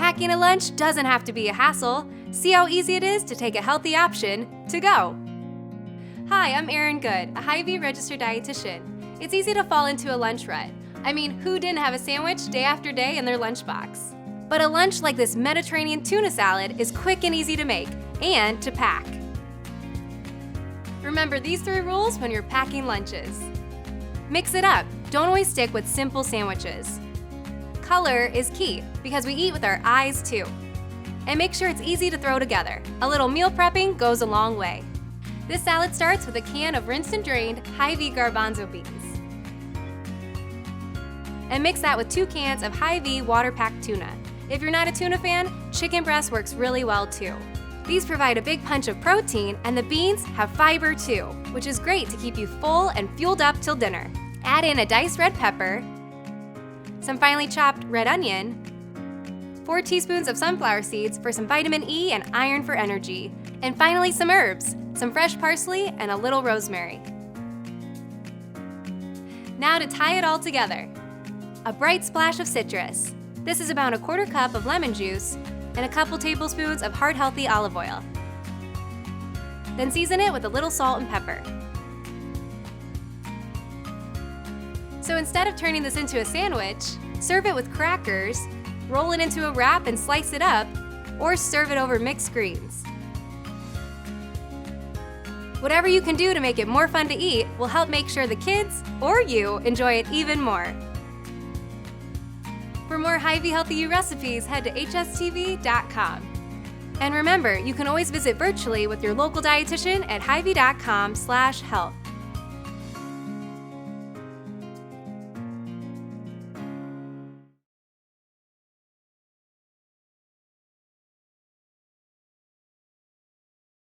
Packing a lunch doesn't have to be a hassle. See how easy it is to take a healthy option to go. Hi, I'm Erin Good, a Hy-Vee registered dietitian. It's easy to fall into a lunch rut. I mean, who didn't have a sandwich day after day in their lunchbox? But a lunch like this Mediterranean tuna salad is quick and easy to make and to pack. Remember these 3 rules when you're packing lunches. Mix it up. Don't always stick with simple sandwiches. Color is key because we eat with our eyes too. And make sure it's easy to throw together. A little meal prepping goes a long way. This salad starts with a can of rinsed and drained Hy-Vee garbanzo beans. And mix that with 2 cans of Hy-Vee water-packed tuna. If you're not a tuna fan, chicken breast works really well too. These provide a big punch of protein, and the beans have fiber too, which is great to keep you full and fueled up till dinner. Add in a diced red pepper, some finely chopped red onion, 4 teaspoons of sunflower seeds for some vitamin E and iron for energy, and finally some herbs, some fresh parsley and a little rosemary. Now to tie it all together. A bright splash of citrus. This is about a 1/4 cup of lemon juice and a couple tablespoons of heart healthy olive oil. Then season it with a little salt and pepper. So instead of turning this into a sandwich, serve it with crackers, roll it into a wrap and slice it up, or serve it over mixed greens. Whatever you can do to make it more fun to eat will help make sure the kids, or you, enjoy it even more. For more Hy-Vee Healthy You recipes, head to hstv.com. And remember, you can always visit virtually with your local dietitian at hyvee.com/health.